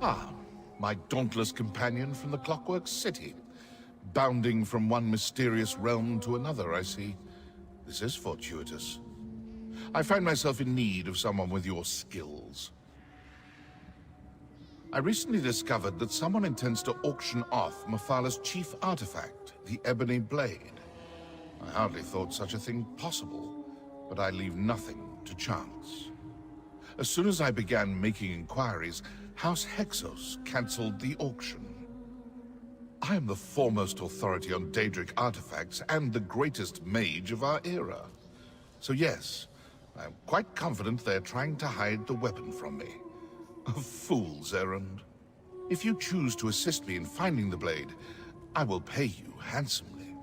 Ah, my dauntless companion from the Clockwork City. Bounding from one mysterious realm to another, I see. This is fortuitous. I find myself in need of someone with your skills. I recently discovered that someone intends to auction off Mafala's chief artifact, the Ebony Blade. I hardly thought such a thing possible, but I leave nothing to chance. As soon as I began making inquiries, House Hexos cancelled the auction. I am the foremost authority on Daedric artifacts and the greatest mage of our era. So yes, I am quite confident they're trying to hide the weapon from me. A fool's errand. If you choose to assist me in finding the blade, I will pay you handsomely.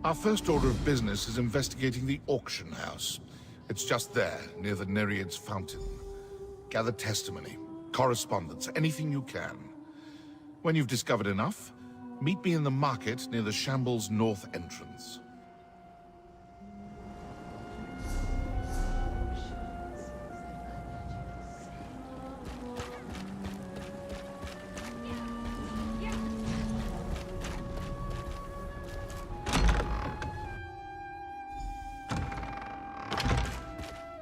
Our first order of business is investigating the auction house. It's just there, near the Nereid's fountain. Gather testimony, correspondence, anything you can. When you've discovered enough, meet me in the market near the Shamble's north entrance.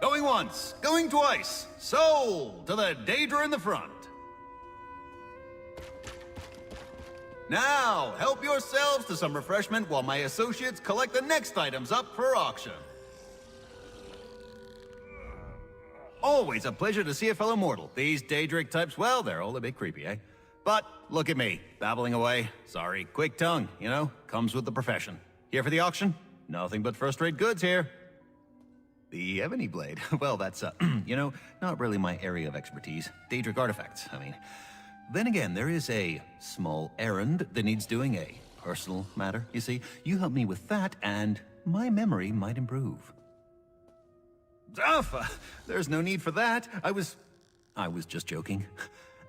Going once, going twice. Sold to the Daedra in the front. Now, help yourselves to some refreshment while my associates collect the next items up for auction. Always a pleasure to see a fellow mortal. These Daedric types, well, they're all a bit creepy, eh? But look at me, babbling away. Sorry, quick tongue, you know, comes with the profession. Here for the auction? Nothing but first-rate goods here. The Ebony Blade, well, that's, you know, not really my area of expertise. Daedric artifacts, I mean. Then again, there is a small errand that needs doing, a personal matter, you see. You help me with that, and my memory might improve. There's no need for that. I was just joking.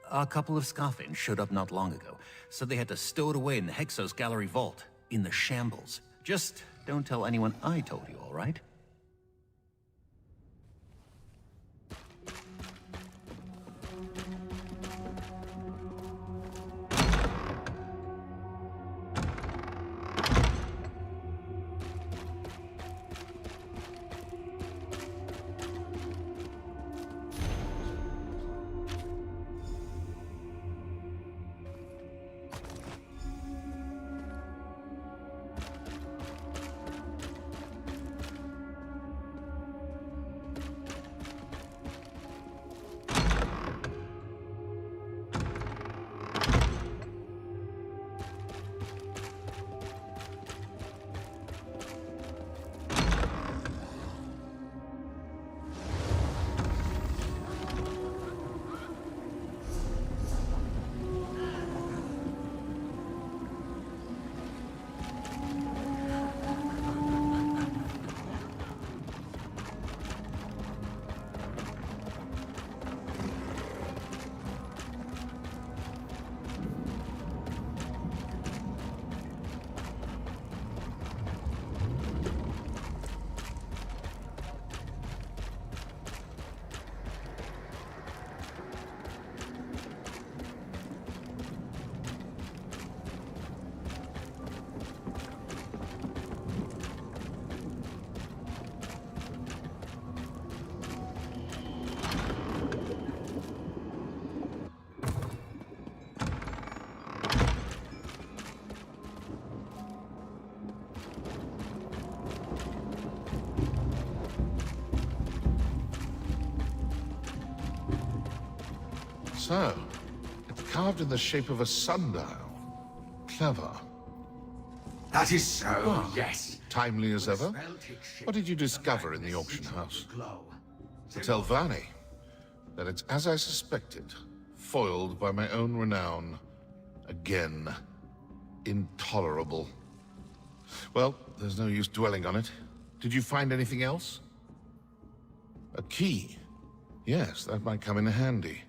A couple of Scoffins showed up not long ago, so they had to stow it away in the Hexos Gallery vault, in the Shambles. Just don't tell anyone I told you, all right? So, it's carved in the shape of a sundial. Clever. That is so, yes. Timely as ever. What did you discover in the auction house? Tell Vani that it's as I suspected, foiled by my own renown. Again. Intolerable. Well, there's no use dwelling on it. Did you find anything else? A key? Yes, that might come in handy.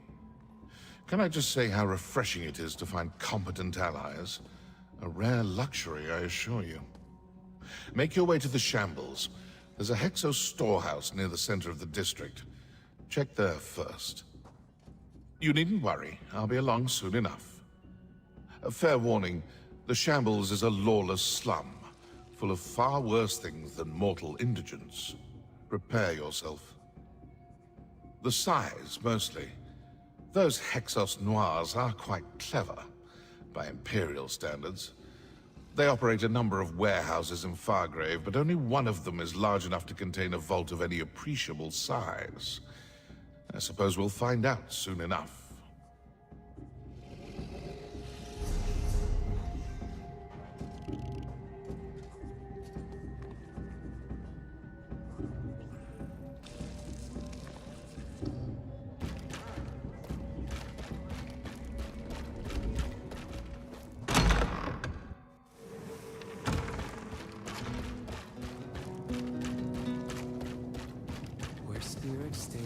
Can I just say how refreshing it is to find competent allies? A rare luxury, I assure you. Make your way to the Shambles. There's a Hexos storehouse near the center of the district. Check there first. You needn't worry. I'll be along soon enough. A fair warning, the shambles is a lawless slum, full of far worse things than mortal indigence. Prepare yourself. The size, mostly. Those Hexos Noirs are quite clever, by Imperial standards. They operate a number of warehouses in Fargrave, but only one of them is large enough to contain a vault of any appreciable size. I suppose we'll find out soon enough. Where spirits stay.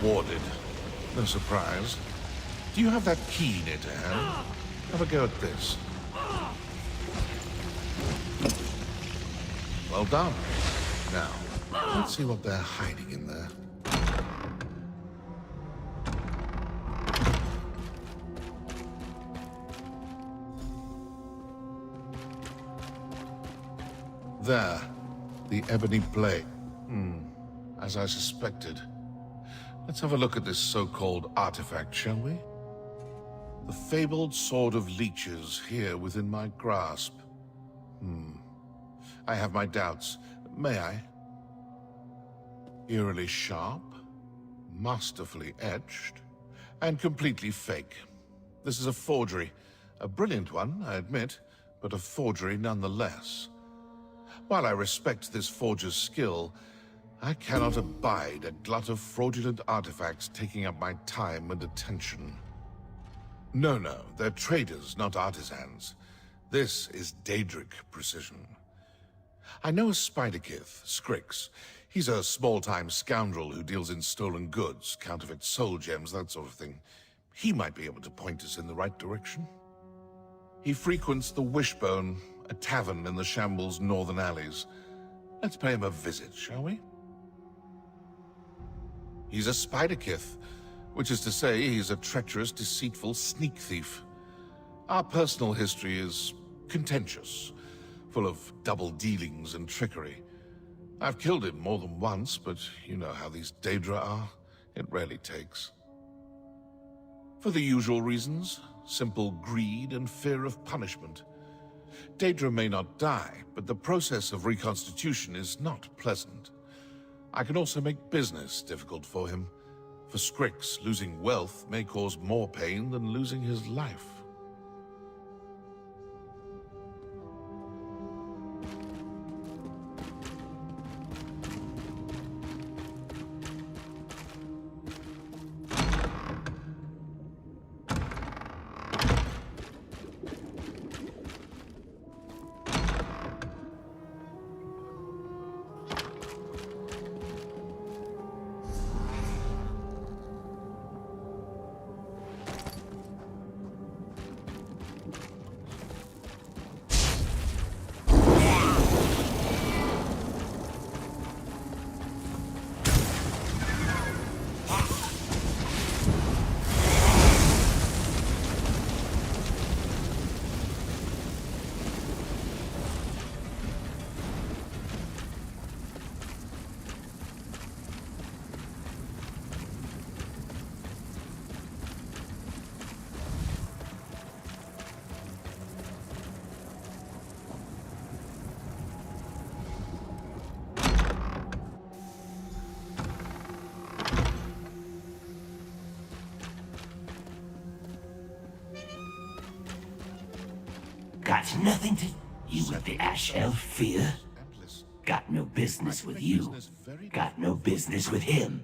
Warded. No surprise. Do you have that key near to hand? Have a go at this. Well done. Now, let's see what they're hiding in there. There. The ebony blade. As I suspected. Let's have a look at this so-called artifact, shall we? The fabled sword of leeches here within my grasp. I have my doubts. May I? Eerily sharp, masterfully etched, and completely fake. This is a forgery. A brilliant one, I admit, but a forgery nonetheless. While I respect this forger's skill, I cannot abide a glut of fraudulent artifacts taking up my time and attention. No, they're traders, not artisans. This is Daedric precision. I know a Spiderkith, Scrix. He's a small-time scoundrel who deals in stolen goods, counterfeit soul gems, that sort of thing. He might be able to point us in the right direction. He frequents the Wishbone, a tavern in the Shamble's northern alleys. Let's pay him a visit, shall we? He's a Spiderkith, which is to say he's a treacherous, deceitful sneak thief. Our personal history is contentious, full of double dealings and trickery. I've killed him more than once, but you know how these Daedra are. It rarely takes. For the usual reasons, simple greed and fear of punishment. Daedra may not die, but the process of reconstitution is not pleasant. I can also make business difficult for him. For Scrix, losing wealth may cause more pain than losing his life. Got nothing to you with the Ash Elf fear. Got no business with you. Got no business with him.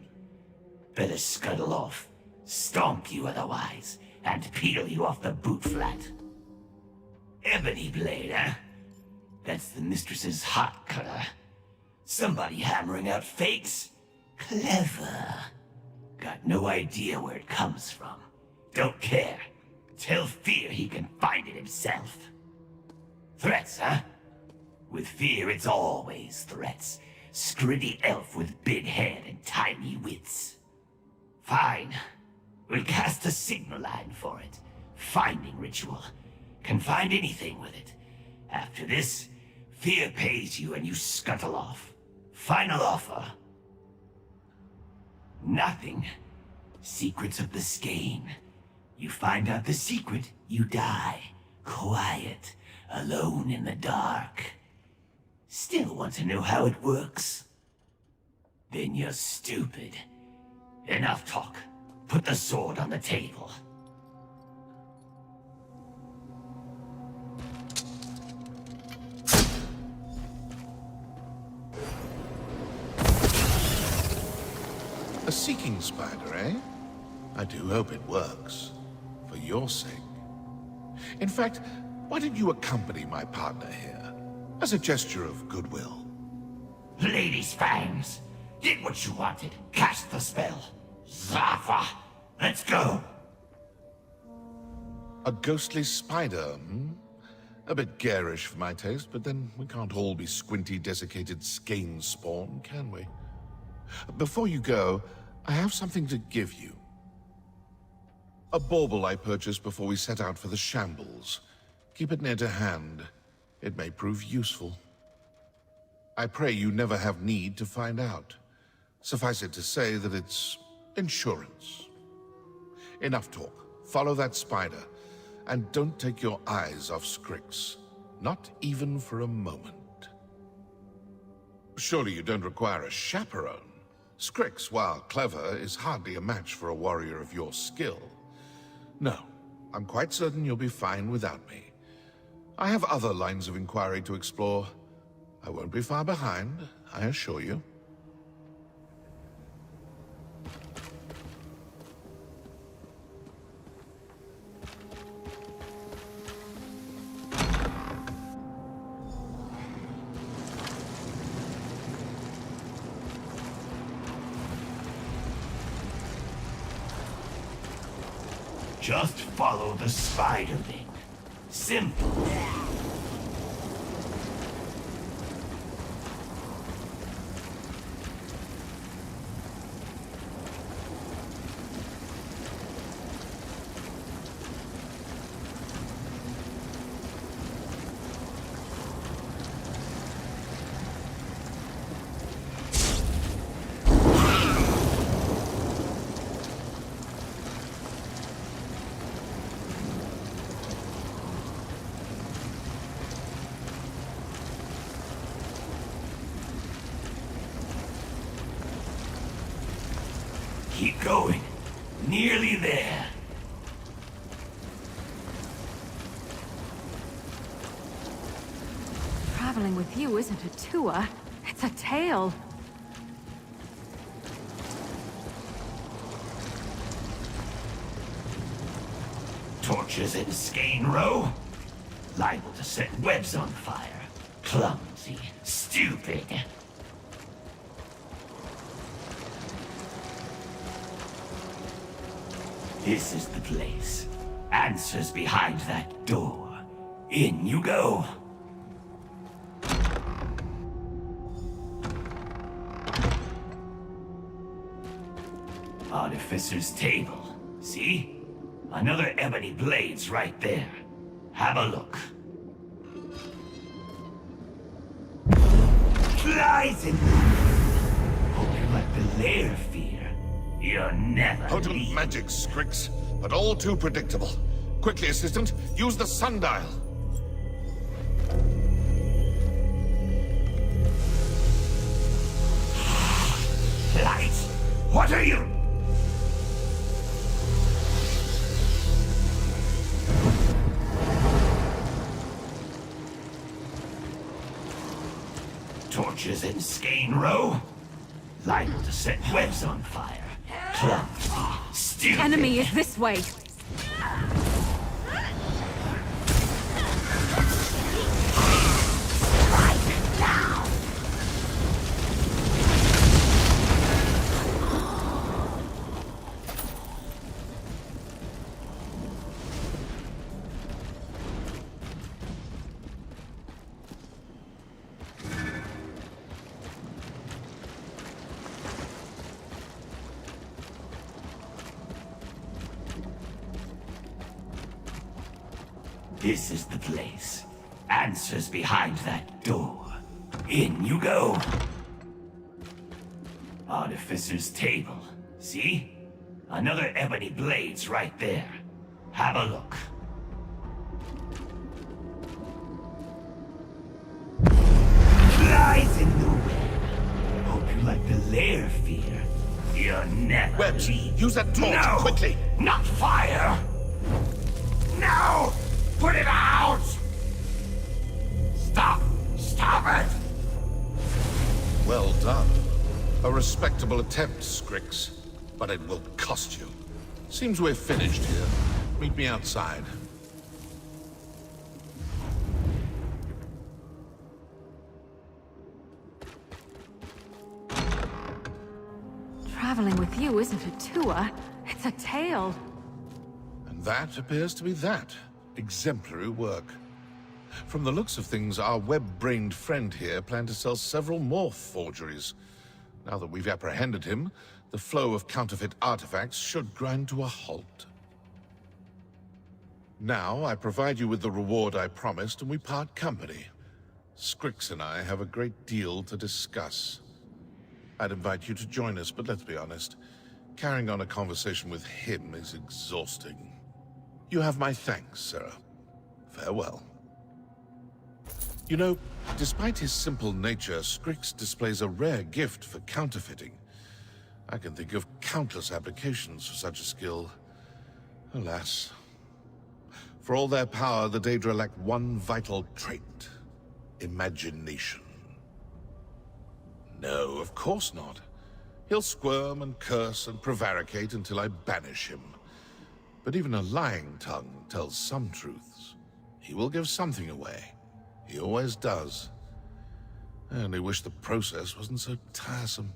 Better scuttle off. Stomp you otherwise, and peel you off the boot flat. Ebony blade, huh? That's the mistress's hot cutter. Somebody hammering out fakes? Clever. Got no idea where it comes from. Don't care. Tell Fear he can find it himself. Threats, huh? With Fear, it's always threats. Scritty elf with big head and tiny wits. Fine. We'll cast a signal line for it. Finding ritual. Can find anything with it. After this, Fear pays you and you scuttle off. Final offer. Nothing. Secrets of the skein. You find out the secret, you die. Quiet. Alone in the dark. Still want to know how it works? Then you're stupid. Enough talk. Put the sword on the table. A seeking spider, eh? I do hope it works. For your sake. In fact, why did you accompany my partner here? As a gesture of goodwill. Lady's fangs. Did what you wanted. Cast the spell. Zafa. Let's go. A ghostly spider, hmm? A bit garish for my taste, but then we can't all be squinty, desiccated skein spawn, can we? Before you go, I have something to give you. A bauble I purchased before we set out for the shambles. Keep it near to hand. It may prove useful. I pray you never have need to find out. Suffice it to say that it's insurance. Enough talk. Follow that spider. And don't take your eyes off Scrix. Not even for a moment. Surely you don't require a chaperone. Scrix, while clever, is hardly a match for a warrior of your skill. No, I'm quite certain you'll be fine without me. I have other lines of inquiry to explore. I won't be far behind, I assure you. Just follow the spider link. Simple. Keep going. Nearly there. Traveling with you isn't a tour, it's a tale. Torches in skein row. Liable to set webs on fire. Clumsy. Stupid. This is the place. Answers behind that door. In you go. Artificer's table. See? Another ebony blade's right there. Have a look. Flies in. Hope you like the lair fear. You're never Potent leave. magic, Scrix, but all too predictable. Quickly, assistant, use the sundial. Light! What are you? Skein row. Liable to set webs on fire. Clumsy, stupid. Enemy is this way. This is the place. Answers behind that door. In you go. Artificer's table. See? Another ebony blades right there. Have a look. Flies in the web. Hope you like the lair fear. You'll never Webs, leave. use that torch, No! quickly! Not fire! No! Put it out! Stop! Stop it! Well done. A respectable attempt, Scrix. But it will cost you. Seems we're finished here. Meet me outside. Traveling with you isn't a tour, it's a tale. And that appears to be that. Exemplary work. From the looks of things, our web-brained friend here planned to sell several more forgeries. Now that we've apprehended him, the flow of counterfeit artifacts should grind to a halt. Now, I provide you with the reward I promised, and we part company. Scrix and I have a great deal to discuss. I'd invite you to join us, but let's be honest. Carrying on a conversation with him is exhausting. You have my thanks, Sarah. Farewell. You know, despite his simple nature, Scrix displays a rare gift for counterfeiting. I can think of countless applications for such a skill. Alas. For all their power, the Daedra lack one vital trait. Imagination. No, of course not. He'll squirm and curse and prevaricate until I banish him. But even a lying tongue tells some truths. He will give something away. He always does. I only wish the process wasn't so tiresome.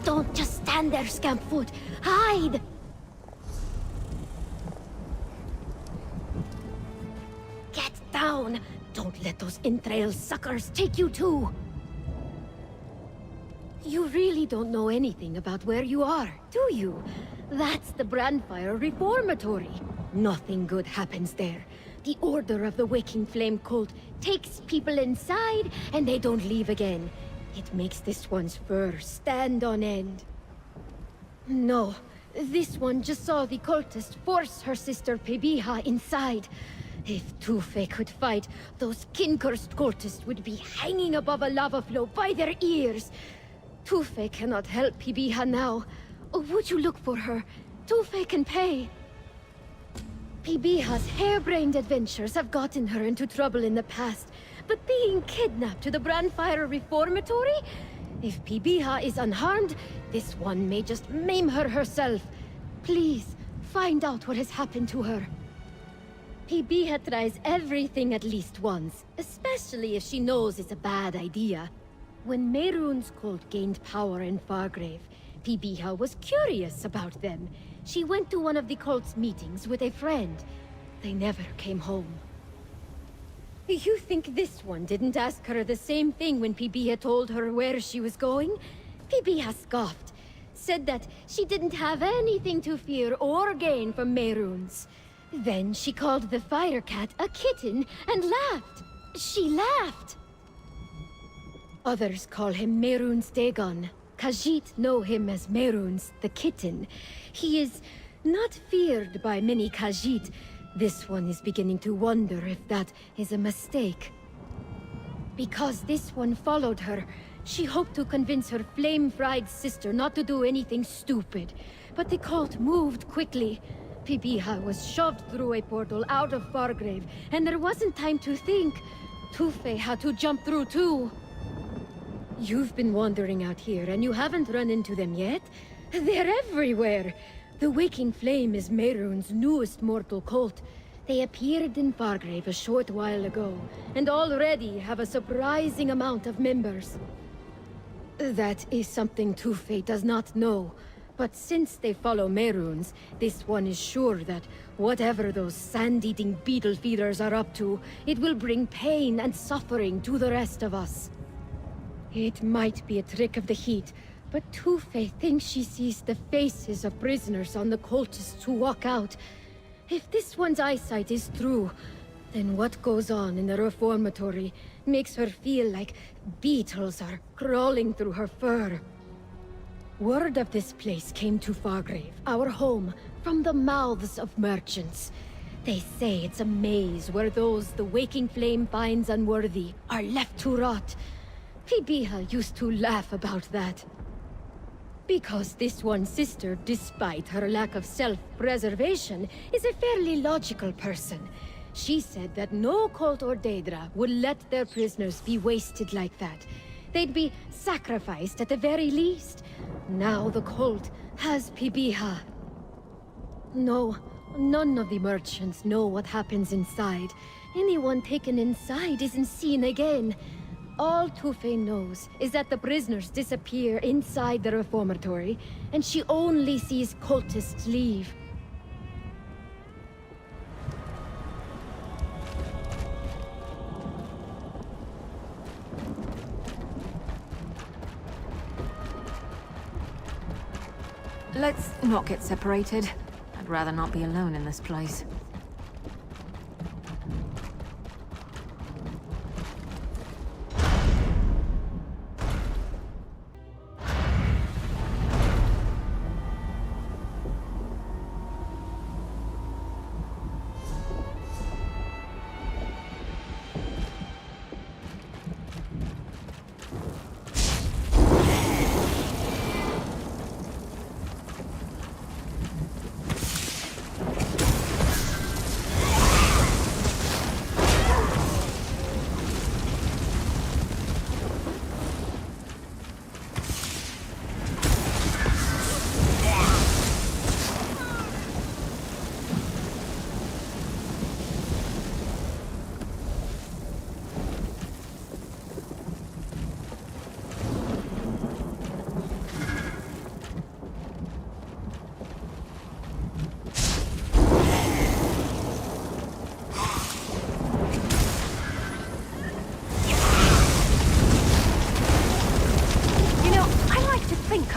Don't just stand there, Scampfoot. Hide! Get down! Don't let those entrail suckers take you too! You really don't know anything about where you are, do you? That's the Brandfire Reformatory. Nothing good happens there. The Order of the Waking Flame cult takes people inside, and they don't leave again. It makes this one's fur stand on end. No, this one just saw the cultist force her sister Pebiha inside. If Tufe could fight, those kin-cursed cultists would be hanging above a lava flow by their ears. Tufe cannot help Pebiha now. Would you look for her? Tufe can pay. Pebiha's harebrained adventures have gotten her into trouble in the past, but being kidnapped to the Brandfire Reformatory? If Pebiha is unharmed, this one may just maim her herself. Please, find out what has happened to her. PB tries everything at least once, especially if she knows it's a bad idea. When Mehrunes' cult gained power in Fargrave, PB was curious about them. She went to one of the cult's meetings with a friend. They never came home. You think this one didn't ask her the same thing when PB told her where she was going? PB scoffed, said that she didn't have anything to fear or gain from Mehrunes. Then she called the fire cat a kitten and laughed. She laughed. Others call him Mehrunes Dagon. Khajiit know him as Mehrunes the kitten. He is not feared by many Khajiit. This one is beginning to wonder if that is a mistake. Because this one followed her, she hoped to convince her flame-fried sister not to do anything stupid. But the cult moved quickly. Pibiha was shoved through a portal out of Fargrave, and there wasn't time to think. Tufe had to jump through too. You've been wandering out here, and you haven't run into them yet? They're everywhere! The Waking Flame is Mehrunes' newest mortal cult. They appeared in Fargrave a short while ago, and already have a surprising amount of members. That is something Tufe does not know. But since they follow Mehrunes, this one is sure that whatever those sand-eating beetle feeders are up to, it will bring pain and suffering to the rest of us. It might be a trick of the heat, but Tufe thinks she sees the faces of prisoners on the cultists who walk out. If this one's eyesight is true, then what goes on in the reformatory makes her feel like beetles are crawling through her fur. Word of this place came to Fargrave, our home, from the mouths of merchants. They say it's a maze where those the Waking Flame finds unworthy are left to rot. Pibiha used to laugh about that. Because this one sister, despite her lack of self-preservation, is a fairly logical person. She said that no cult or Daedra would let their prisoners be wasted like that. They'd be sacrificed at the very least. Now the cult has Pibiha. No, none of the merchants know what happens inside. Anyone taken inside isn't seen again. All Tufe knows is that the prisoners disappear inside the reformatory, and she only sees cultists leave. Let's not get separated. I'd rather not be alone in this place.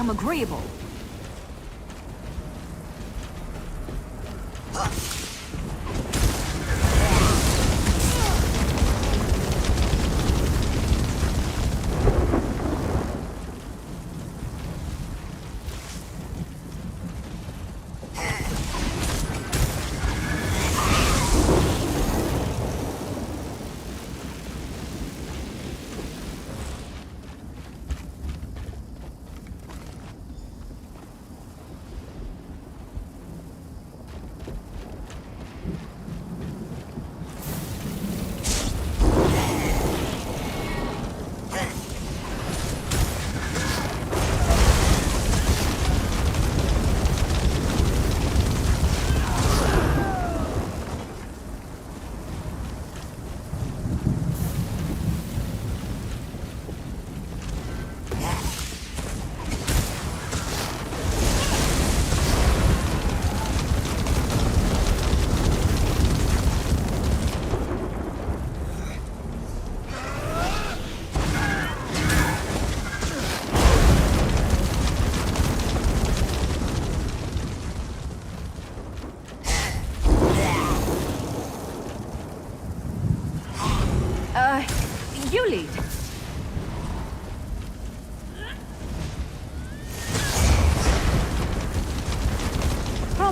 I'm agreeable.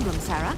problem, Sarah?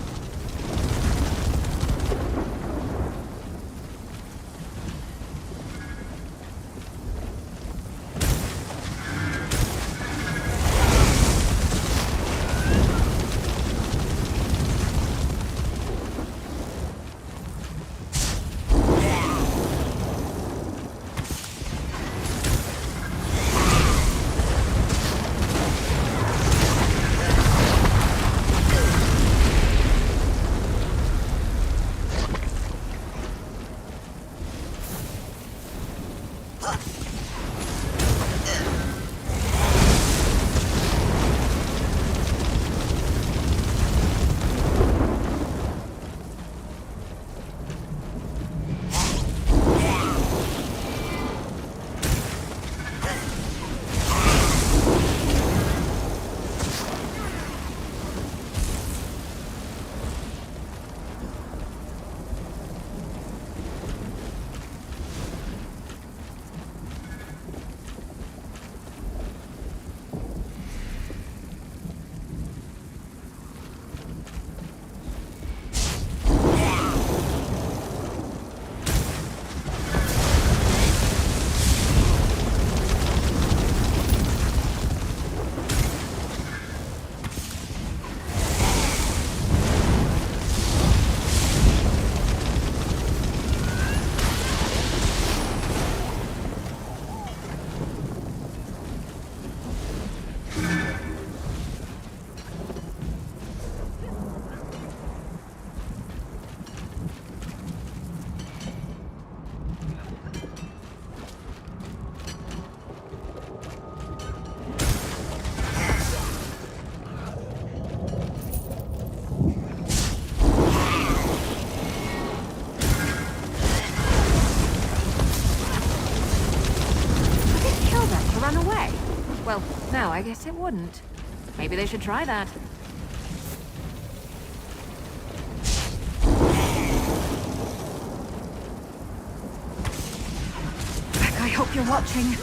Well, no, I guess it wouldn't. Maybe they should try that. Beck, I hope you're watching.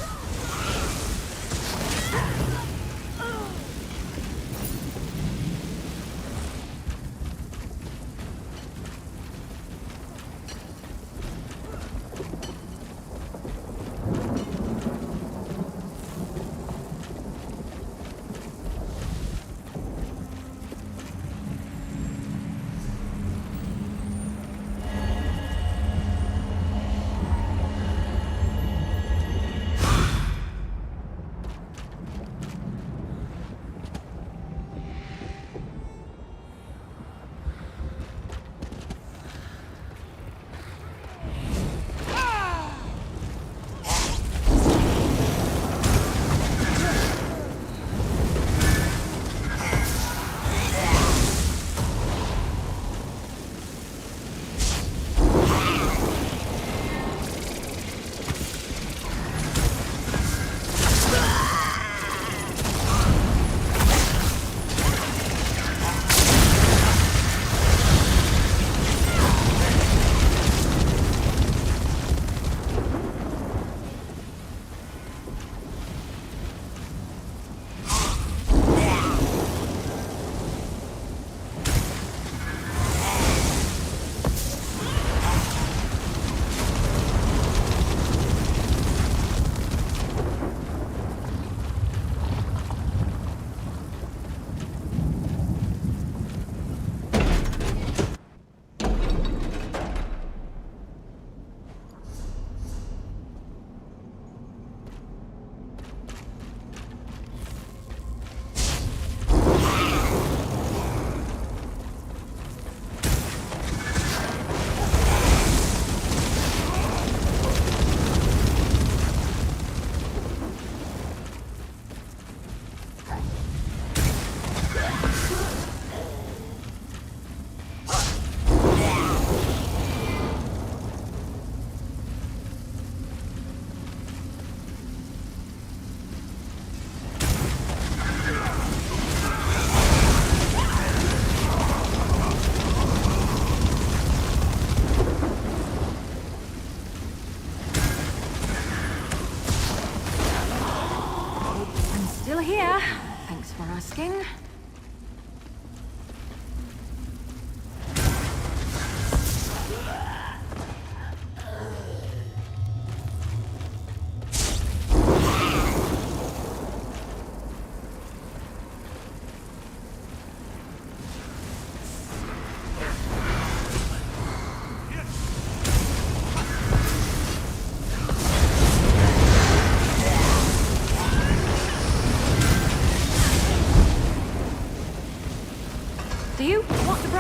Still here. Thanks for asking.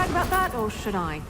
talk about that, or should I?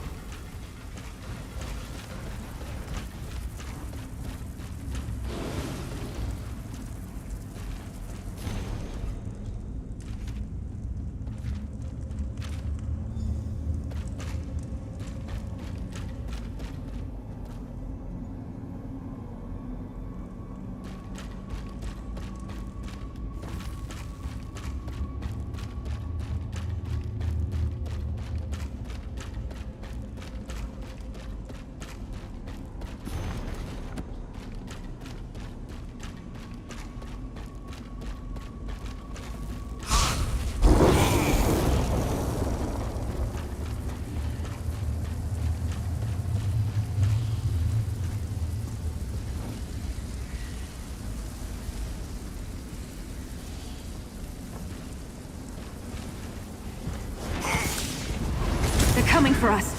They're coming for us.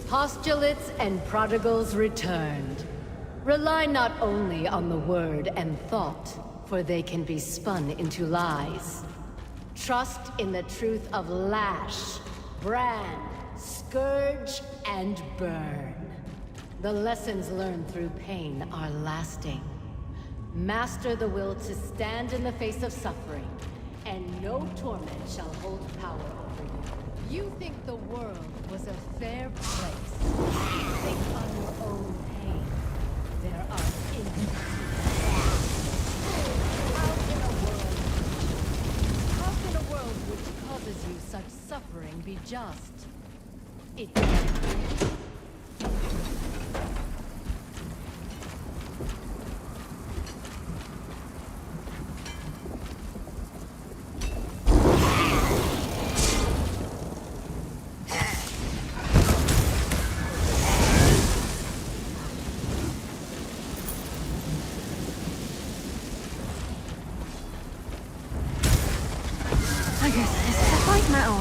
Postulates and prodigals returned. Rely not only on the word and thought, for they can be spun into lies. Trust in the truth of lash, brand, scourge, and burn. The lessons learned through pain are lasting. Master the will to stand in the face of suffering, and no torment shall hold power over you. You think the world was a fair place. Think on your own pain. There are infinite. How can a world which causes you such suffering be just? It can't be. I guess this is a fight metal.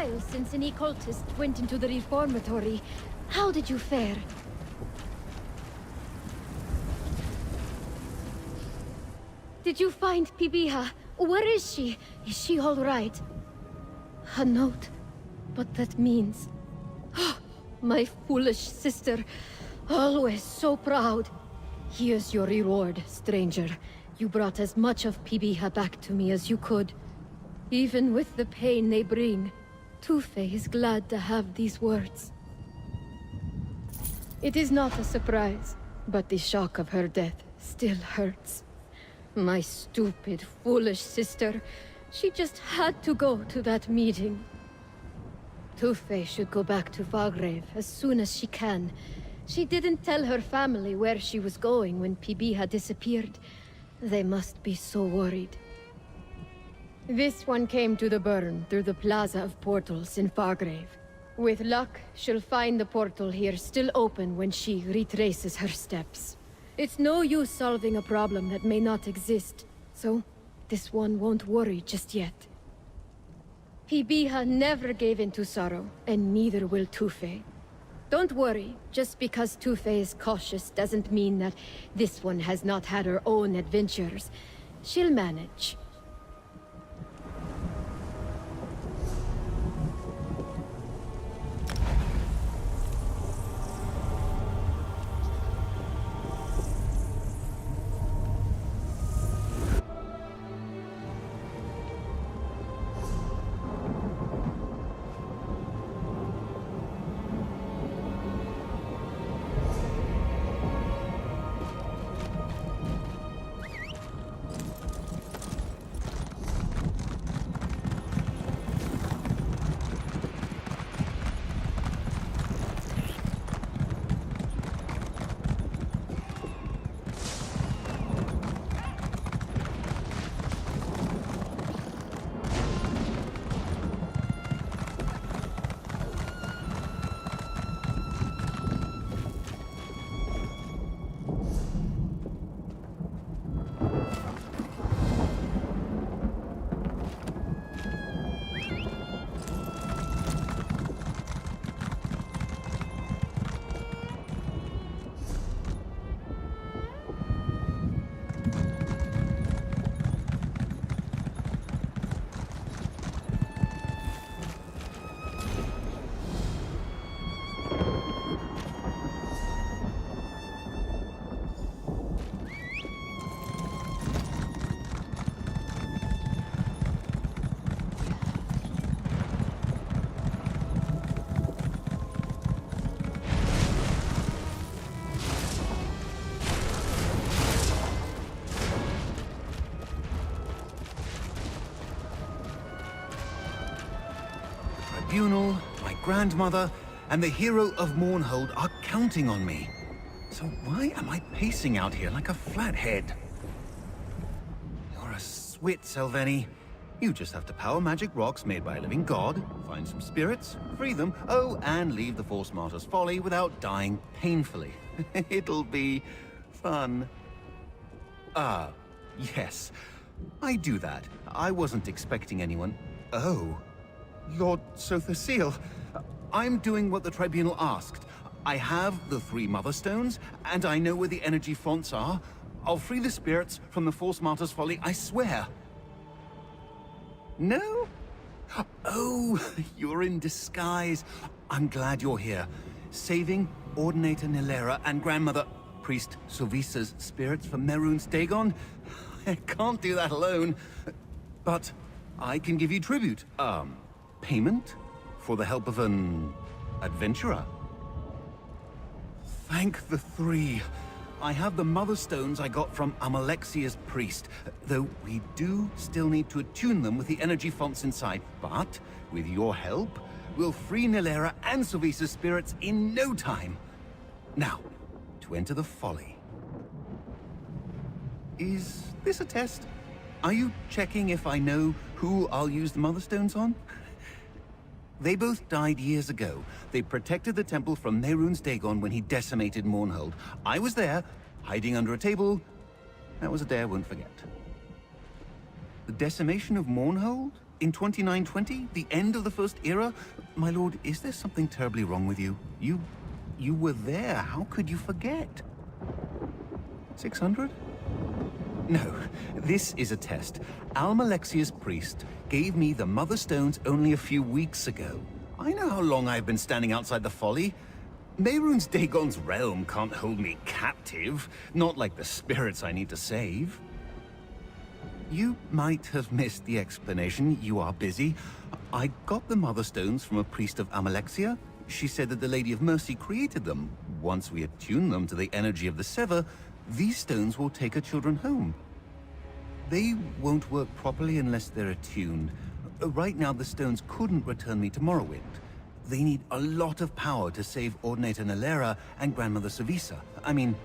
while since an occultist went into the reformatory. How did you fare? Did you find Pibiha? Where is she? Is she all right? A note. But that means... My foolish sister. Always so proud. Here's your reward, stranger. You brought as much of Pibiha back to me as you could. Even with the pain they bring, Tufe is glad to have these words. It is not a surprise, but the shock of her death still hurts. My stupid, foolish sister. She just had to go to that meeting. Tufe should go back to Fargrave as soon as she can. She didn't tell her family where she was going when Pibiha disappeared. They must be so worried. This one came to the burn through the Plaza of Portals in Fargrave. With luck, she'll find the portal here still open when she retraces her steps. It's no use solving a problem that may not exist, so this one won't worry just yet. Pibiha never gave in to sorrow, and neither will Tufe. Don't worry, just because Tufe is cautious doesn't mean that this one has not had her own adventures. She'll manage. My grandmother, and the hero of Mournhold are counting on me. So why am I pacing out here like a flathead? You're a swit, Selveni. You just have to power magic rocks made by a living god, find some spirits, free them, oh, and leave the Force Martyr's Folly without dying painfully. It'll be fun. Ah, yes. I do that. I wasn't expecting anyone. Oh. Lord Sotherseal, I'm doing what the Tribunal asked. I have the 3 Mother Stones, and I know where the energy fonts are. I'll free the spirits from the Force Martyr's Folly, I swear. No? Oh, you're in disguise. I'm glad you're here. Saving Ordinator Nilera and Grandmother Priest Sovisa's spirits from Mehrunes Dagon? I can't do that alone. But I can give you tribute. Payment for the help of an adventurer. Thank the 3. I have the Mother Stones I got from Amalexia's priest, though we do still need to attune them with the energy fonts inside. But with your help, we'll free Nilera and Sovisa's spirits in no time. Now, to enter the Folly. Is this a test? Are you checking if I know who I'll use the Mother Stones on? They both died years ago. They protected the temple from Mehrunes Dagon when he decimated Mournhold. I was there, hiding under a table. That was a day I won't forget. The decimation of Mournhold? In 2920, the end of the First Era? My lord, is there something terribly wrong with you? You were there. How could you forget? 600? No, this is a test. Almalexia's priest gave me the Mother Stones only a few weeks ago. I know how long I've been standing outside the folly. Mehrunes Dagon's realm can't hold me captive, not like the spirits I need to save. You might have missed the explanation. You are busy. I got the Mother Stones from a priest of Almalexia. She said that the Lady of Mercy created them. Once we attune them to the energy of the Sever, these stones will take her children home. They won't work properly unless they're attuned. Right now, the stones couldn't return me to Morrowind. They need a lot of power to save Ordinator Nalera and Grandmother Savisa. I mean,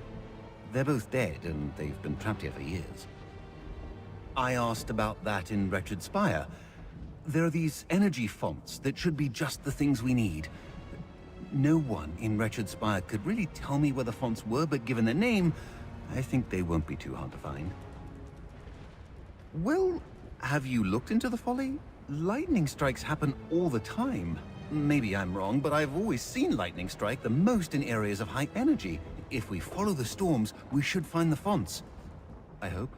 they're both dead, and they've been trapped here for years. I asked about that in Wretched Spire. There are these energy fonts that should be just the things we need. No one in Wretched Spire could really tell me where the fonts were, but given their name, I think they won't be too hard to find. Well, have you looked into the folly? Lightning strikes happen all the time. Maybe I'm wrong, but I've always seen lightning strike the most in areas of high energy. If we follow the storms, we should find the fonts. I hope.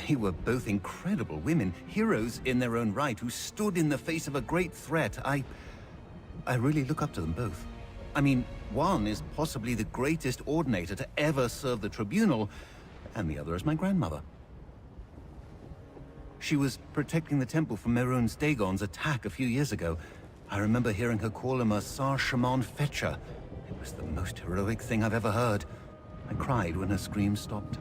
They were both incredible women, heroes in their own right, who stood in the face of a great threat. I really look up to them both. I mean, one is possibly the greatest Ordinator to ever serve the Tribunal, and the other is my grandmother. She was protecting the temple from Mehrunes Dagon's attack a few years ago. I remember hearing her call him a Sar Shaman Fetcher. It was the most heroic thing I've ever heard. I cried when her screams stopped.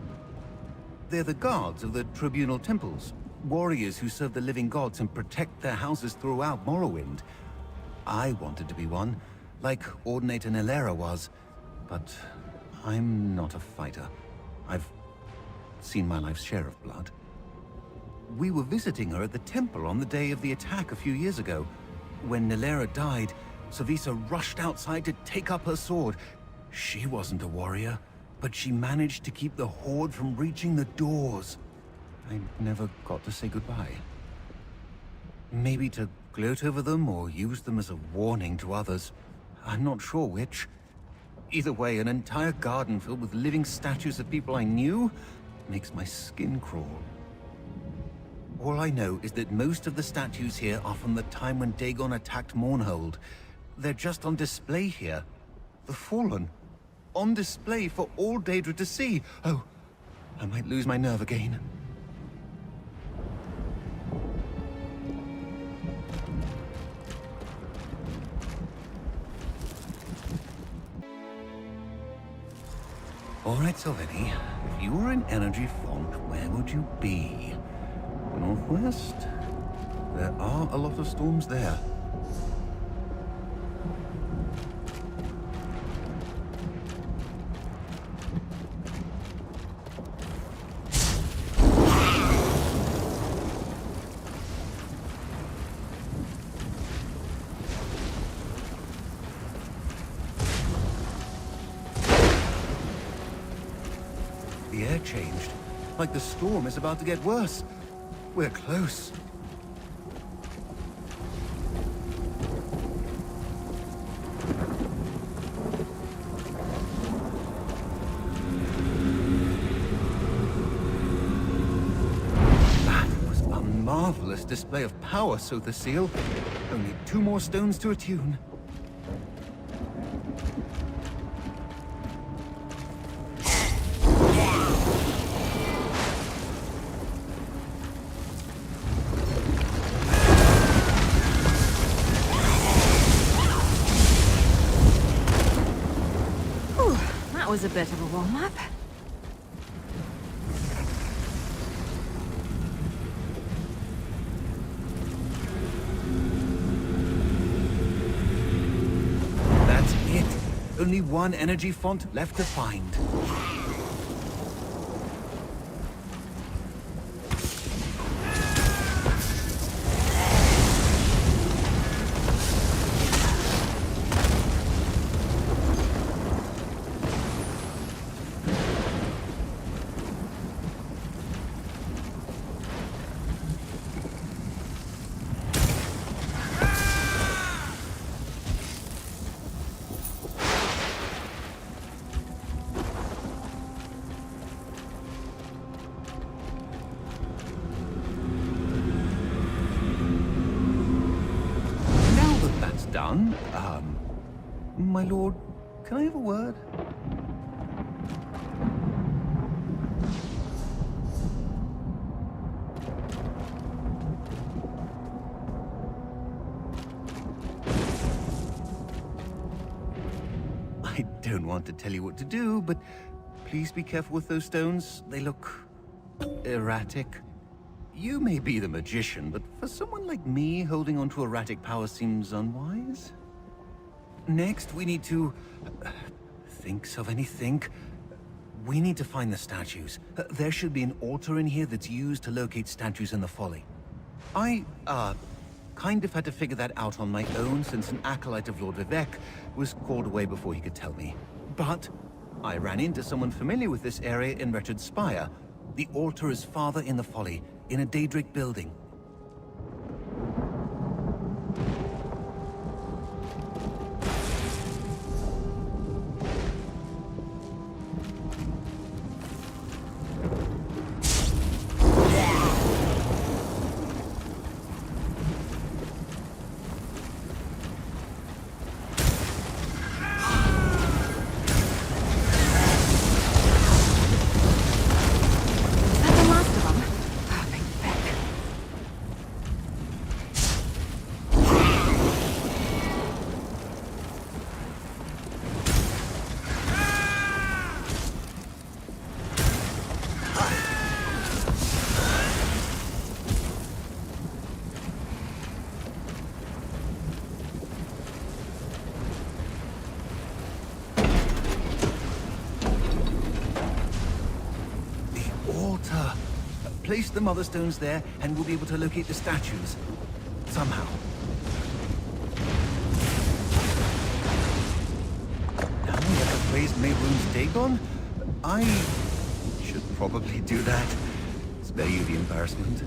They're the guards of the Tribunal temples, warriors who serve the living gods and protect their houses throughout Morrowind. I wanted to be one, like Ordinator Nalera was, but I'm not a fighter. I've seen my life's share of blood. We were visiting her at the temple on the day of the attack a few years ago. When Nalera died, Savisa rushed outside to take up her sword. She wasn't a warrior, but she managed to keep the Horde from reaching the doors. I never got to say goodbye. Maybe to gloat over them or use them as a warning to others. I'm not sure which. Either way, an entire garden filled with living statues of people I knew makes my skin crawl. All I know is that most of the statues here are from the time when Dagon attacked Mournhold. They're just on display here. The Fallen. On display for all Daedra to see. Oh, I might lose my nerve again. All right, Sylvani. If you were an energy font, where would you be? Northwest? There are a lot of storms there. The air changed. Like the storm is about to get worse. We're close. That was a marvelous display of power, Sotherseal. Only 2 more stones to attune. That was a bit of a warm-up. That's it. Only one energy font left to find. son. My lord, can I have a word? I don't want to tell you what to do, but please be careful with those stones. They look erratic. You may be the magician, but for someone like me, holding on to erratic power seems unwise. Next, we need to... think, Sylvanny, think. We need to find the statues. There should be an altar in here that's used to locate statues in the Folly. I, kind of had to figure that out on my own since an acolyte of Lord Vivek was called away before he could tell me. But I ran into someone familiar with this area in Wretched Spire. The altar is farther in the Folly, in a Daedric building. Place the mother stones there, and we'll be able to locate the statues. Somehow. Now we have raised Mehrunes Dagon? I should probably do that. Spare you the embarrassment.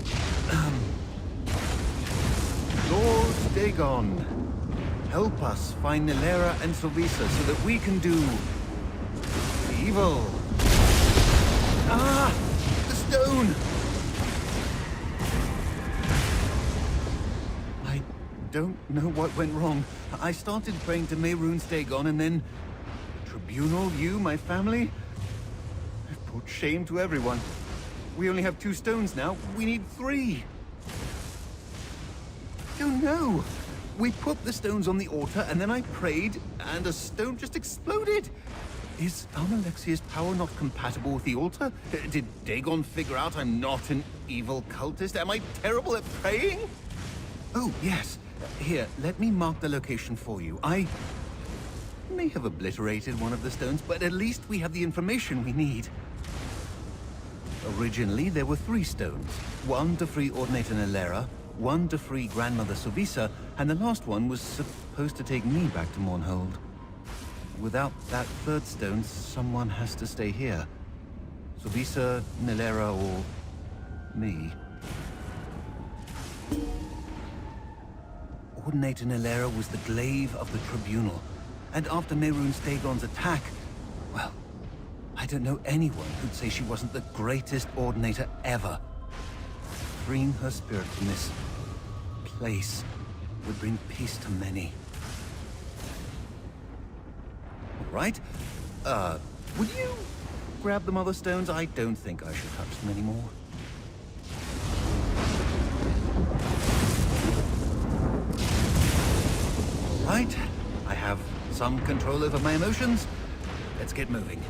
Lord Dagon, help us find Nilera and Sovisa so that we can do... evil. Ah! The stone! Don't know what went wrong. I started praying to Mehrunes Dagon and then... Tribunal, you, my family? I've brought shame to everyone. We only have 2 stones now. We need 3. Don't know. We put the stones on the altar and then I prayed and a stone just exploded. Is Almalexia's power not compatible with the altar? Did Dagon figure out I'm not an evil cultist? Am I terrible at praying? Oh, yes. Here, let me mark the location for you. I may have obliterated one of the stones, but at least we have the information we need. Originally, there were 3 stones. 1 to free Ordinator Nilera, 1 to free Grandmother Sovisa, and the last one was supposed to take me back to Mournhold. Without that 3rd stone, someone has to stay here. Sovisa, Nilera, or me. Ordinator Nilera was the glaive of the Tribunal, and after Mehrunes Dagon's attack, well, I don't know anyone who'd say she wasn't the greatest Ordinator ever. Freeing her spirit from this place would bring peace to many. All right, would you grab the Mother Stones? I don't think I should touch them anymore. Right, I have some control over my emotions. Let's get moving.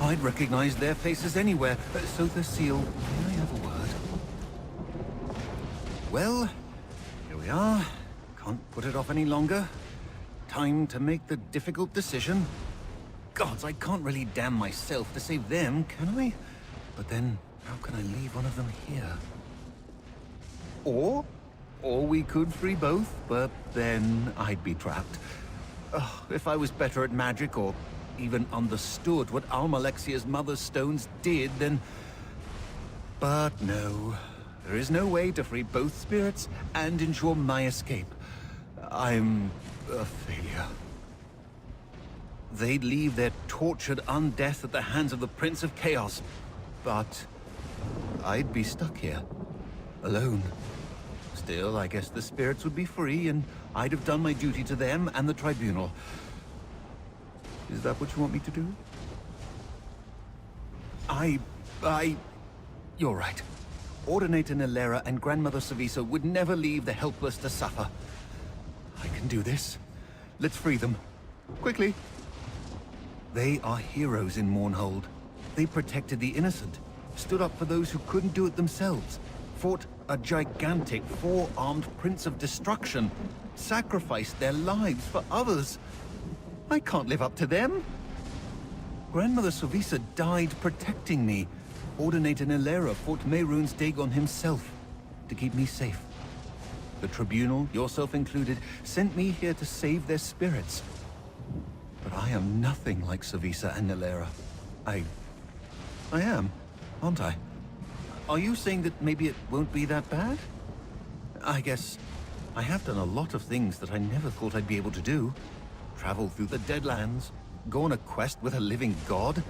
I'd recognize their faces anywhere. So the seal, may I have a word? Well, here we are. Can't put it off any longer. Time to make the difficult decision. Gods, I can't really damn myself to save them, can I? But then, how can I leave one of them here? Or we could free both, but then I'd be trapped. Ugh, if I was better at magic, or even understood what Almalexia's mother's stones did, then... But no. There is no way to free both spirits and ensure my escape. I'm a failure. They'd leave their tortured undeath at the hands of the Prince of Chaos. But I'd be stuck here, alone. Still, I guess the spirits would be free, and I'd have done my duty to them and the Tribunal. Is that what you want me to do? You're right. Ordinator Nilera and Grandmother Savisa would never leave the helpless to suffer. I can do this. Let's free them. Quickly. They are heroes in Mournhold. They protected the innocent, stood up for those who couldn't do it themselves, fought a gigantic four-armed Prince of Destruction, sacrificed their lives for others. I can't live up to them. Grandmother Savisa died protecting me. Ordinator Nilera fought Mehrunes Dagon himself to keep me safe. The Tribunal, yourself included, sent me here to save their spirits. But I am nothing like Savisa and Nilera. I am, aren't I? Are you saying that maybe it won't be that bad? I guess I have done a lot of things that I never thought I'd be able to do. Travel through the Deadlands, go on a quest with a living god.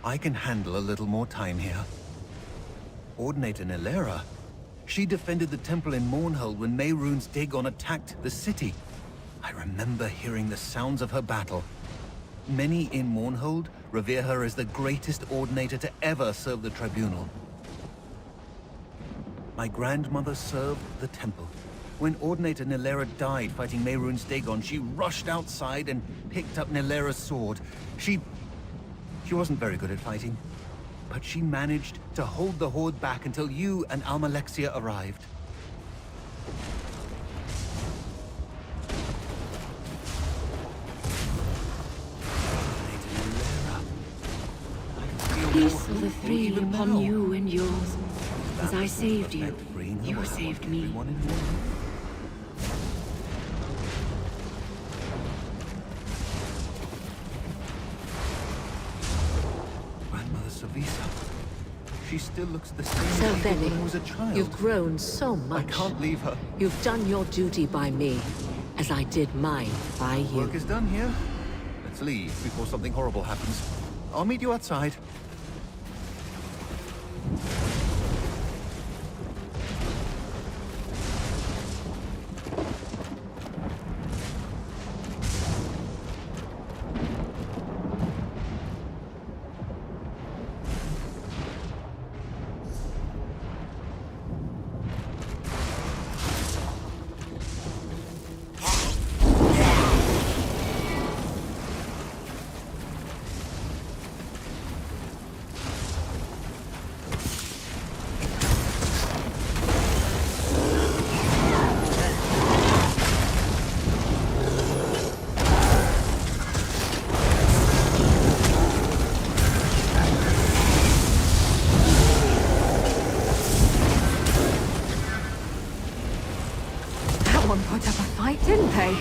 I can handle a little more time here. Ordinator Nilera, she defended the temple in Mournhold when Mehrunes Dagon attacked the city. I remember hearing the sounds of her battle. Many in Mournhold revere her as the greatest Ordinator to ever serve the Tribunal. My grandmother served the temple. When Ordinator Nilera died fighting Mehrunes Dagon, she rushed outside and picked up Nilera's sword. She wasn't very good at fighting, but she managed to hold the Horde back until you and Almalexia arrived. Peace of the three upon you and yours. As I saved you, you saved me. Grandmother Savisa. She still looks the same So as when I was a child. you've grown so much. I can't leave her. You've done your duty by me, as I did mine by you. Work is done here. Let's leave before something horrible happens. I'll meet you outside. Put up a fight, didn't they?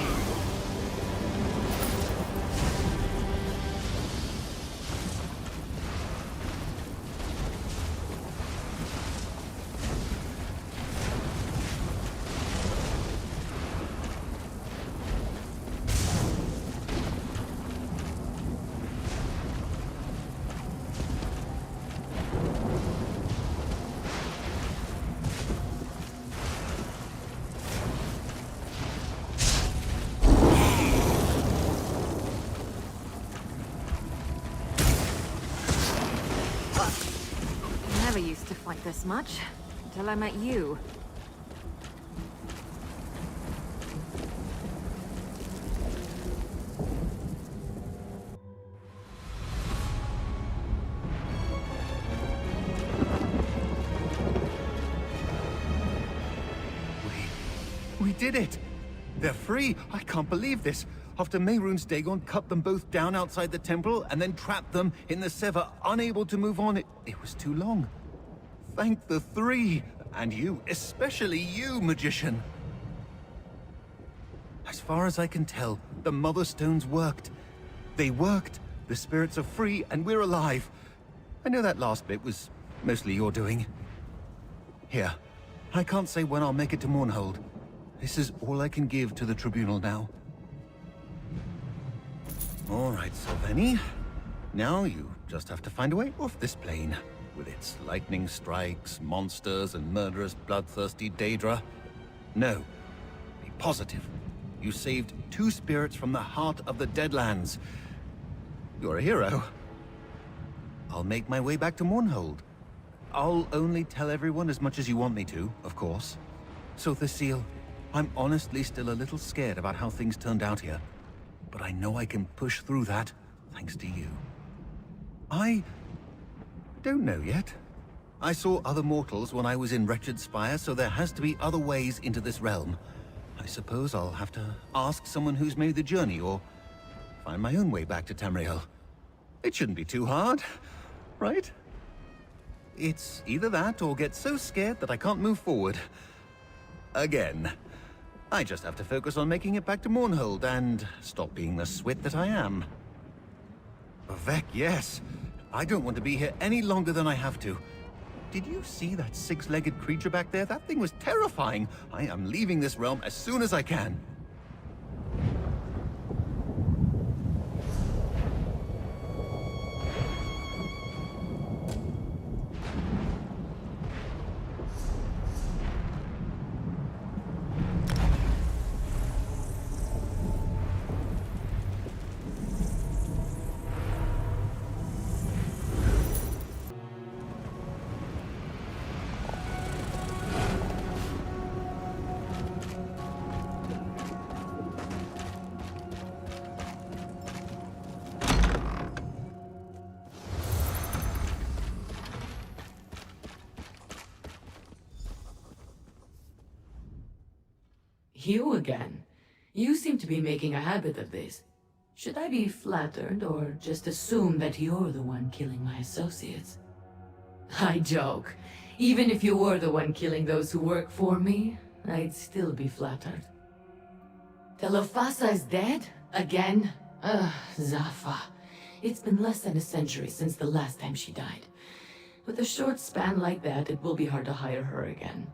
Never used to fight this much, until I met you. We did it! They're free! I can't believe this! After Mehrunes Dagon cut them both down outside the temple and then trapped them in the Sever, unable to move on, it was too long. Thank the three! And you, especially you, magician! As far as I can tell, the Mother Stones worked. They worked, the spirits are free, and we're alive. I know that last bit was mostly your doing. Here, I can't say when I'll make it to Mournhold. This is all I can give to the Tribunal now. All right, Sylvani. Now you just have to find a way off this plane. With its lightning strikes, monsters, and murderous, bloodthirsty Daedra. No. Be positive. You saved 2 spirits from the heart of the Deadlands. You're a hero. I'll make my way back to Mournhold. I'll only tell everyone as much as you want me to, of course. So, Thassil, I'm honestly still a little scared about how things turned out here. But I know I can push through that, thanks to you. I don't know yet. I saw other mortals when I was in Wretched Spire, so there has to be other ways into this realm. I suppose I'll have to ask someone who's made the journey, or find my own way back to Tamriel. It shouldn't be too hard, right? It's either that or get so scared that I can't move forward. Again. I just have to focus on making it back to Mournhold and stop being the swit that I am. Vivek, yes. I don't want to be here any longer than I have to. Did you see that 6-legged creature back there? That thing was terrifying. I am leaving this realm as soon as I can. You again? You seem to be making a habit of this. Should I be flattered or just assume that you're the one killing my associates? I joke. Even if you were the one killing those who work for me, I'd still be flattered. Telofasa is dead? Again? Ugh, Zafa. It's been less than a century since the last time she died. With a short span like that, it will be hard to hire her again.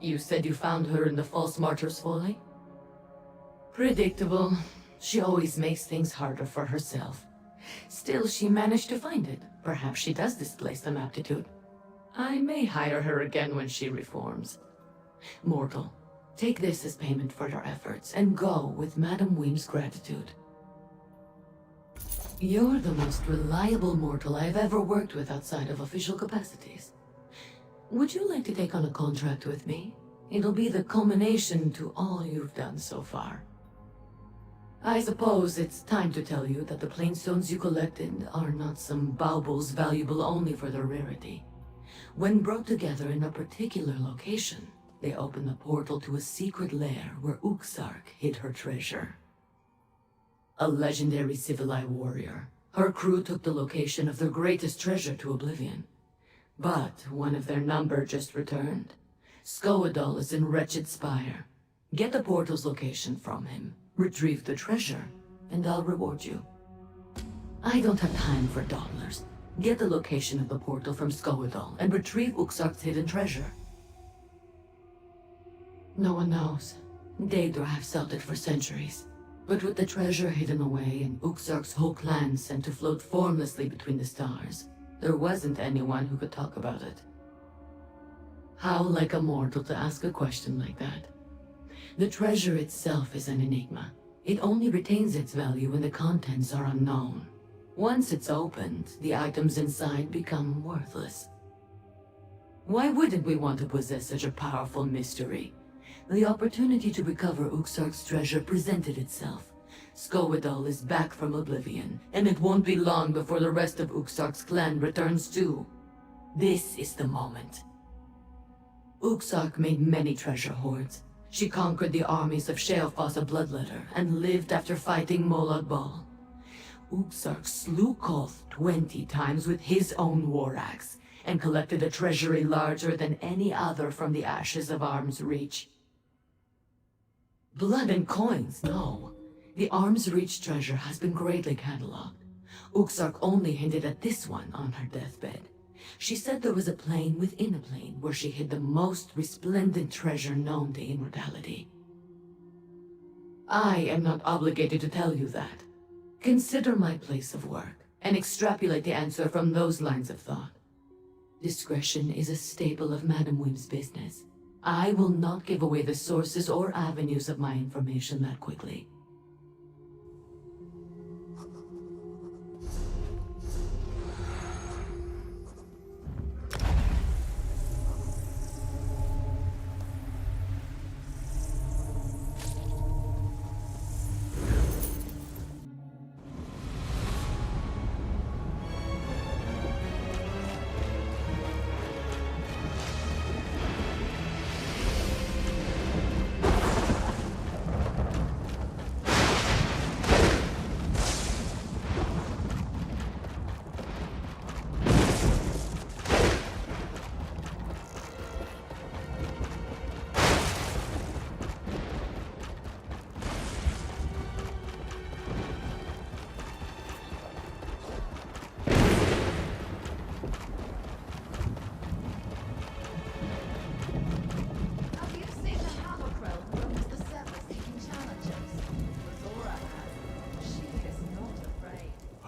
You said you found her in the False Martyr's Folly? Predictable. She always makes things harder for herself. Still, she managed to find it. Perhaps she does display some aptitude. I may hire her again when she reforms. Mortal, take this as payment for your efforts, and go with Madame Weem's gratitude. You're the most reliable mortal I've ever worked with outside of official capacities. Would you like to take on a contract with me? It'll be the culmination to all you've done so far. I suppose it's time to tell you that the plainstones you collected are not some baubles valuable only for their rarity. When brought together in a particular location, they open the portal to a secret lair where Uxark hid her treasure. A legendary Civilite warrior, her crew took the location of their greatest treasure to oblivion. But one of their number just returned. Skoadal is in Wretched Spire. Get the portal's location from him, retrieve the treasure, and I'll reward you. I don't have time for dawdlers. Get the location of the portal from Skoadal and retrieve Uxark's hidden treasure. No one knows. Daedra have sought it for centuries. But with the treasure hidden away and Uxark's whole clan sent to float formlessly between the stars, there wasn't anyone who could talk about it. How like a mortal to ask a question like that? The treasure itself is an enigma. It only retains its value when the contents are unknown. Once it's opened, the items inside become worthless. Why wouldn't we want to possess such a powerful mystery? The opportunity to recover Uxark's treasure presented itself. Skoadal is back from oblivion, and it won't be long before the rest of Uxark's clan returns too. This is the moment. Uxark made many treasure hoards. She conquered the armies of Sheophas of Bloodletter and lived after fighting Molod Bal. Uxark slew Koth 20 times with his own war axe and collected a treasury larger than any other from the ashes of Arm's Reach. Blood and coins, no. The Arm's Reach treasure has been greatly catalogued. Uxark only hinted at this one on her deathbed. She said there was a plane within a plane where she hid the most resplendent treasure known to immortality. I am not obligated to tell you that. Consider my place of work and extrapolate the answer from those lines of thought. Discretion is a staple of Madame Wim's business. I will not give away the sources or avenues of my information that quickly.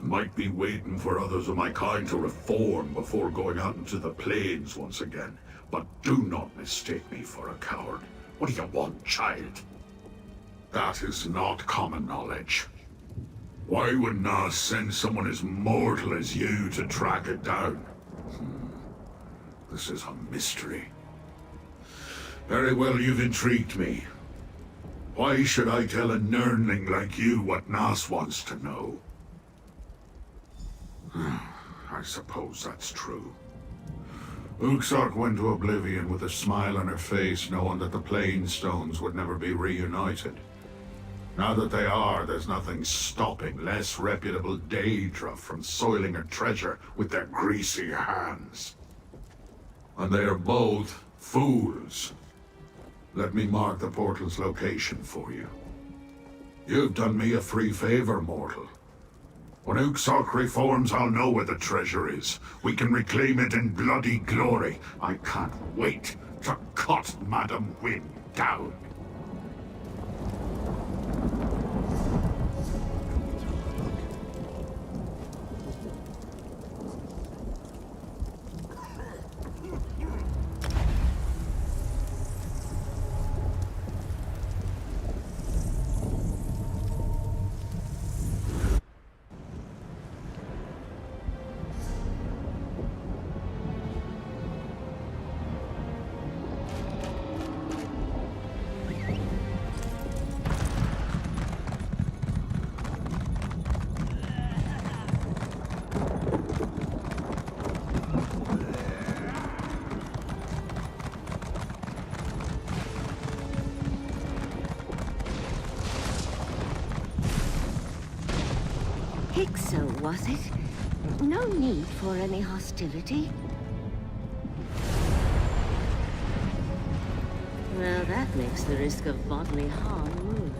Might be waiting for others of my kind to reform before going out into the plains once again. But do not mistake me for a coward. What do you want, child? That is not common knowledge. Why would Nas send someone as mortal as you to track it down? This is a mystery. Very well, you've intrigued me. Why should I tell a nerdling like you what Nas wants to know? I suppose that's true. Uxark went to oblivion with a smile on her face, knowing that the Plainstones would never be reunited. Now that they are, there's nothing stopping less reputable Daedra from soiling her treasure with their greasy hands. And they are both fools. Let me mark the portal's location for you. You've done me a free favor, mortal. When Uxark reforms, I'll know where the treasure is. We can reclaim it in bloody glory. I can't wait to cut Madame Wim down. ESO, was it? No need for any hostility. Well, that makes the risk of bodily harm moot.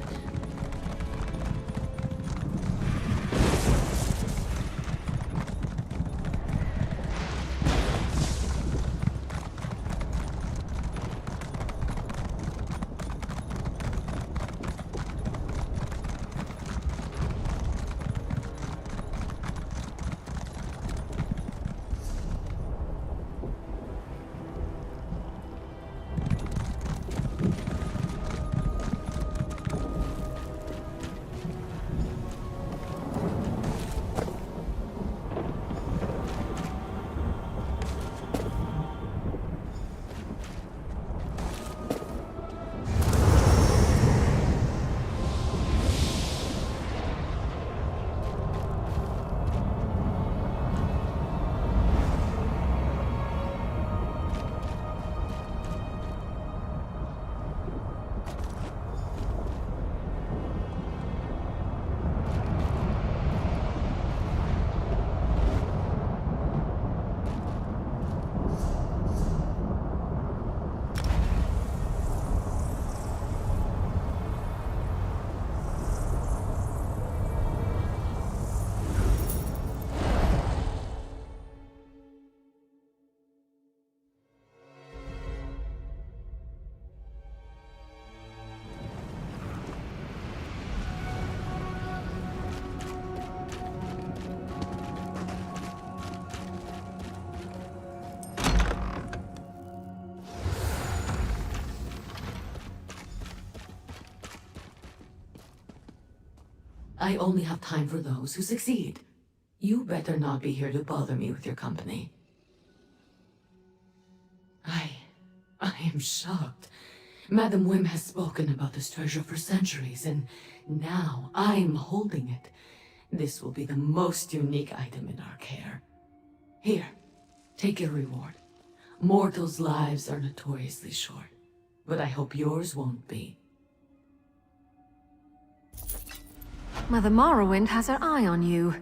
I only have time for those who succeed. You better not be here to bother me with your company. I am shocked. Madam Wim has spoken about this treasure for centuries, and now I'm holding it. This will be the most unique item in our care. Here, take your reward. Mortals' lives are notoriously short, but I hope yours won't be. Mother Morrowind has her eye on you.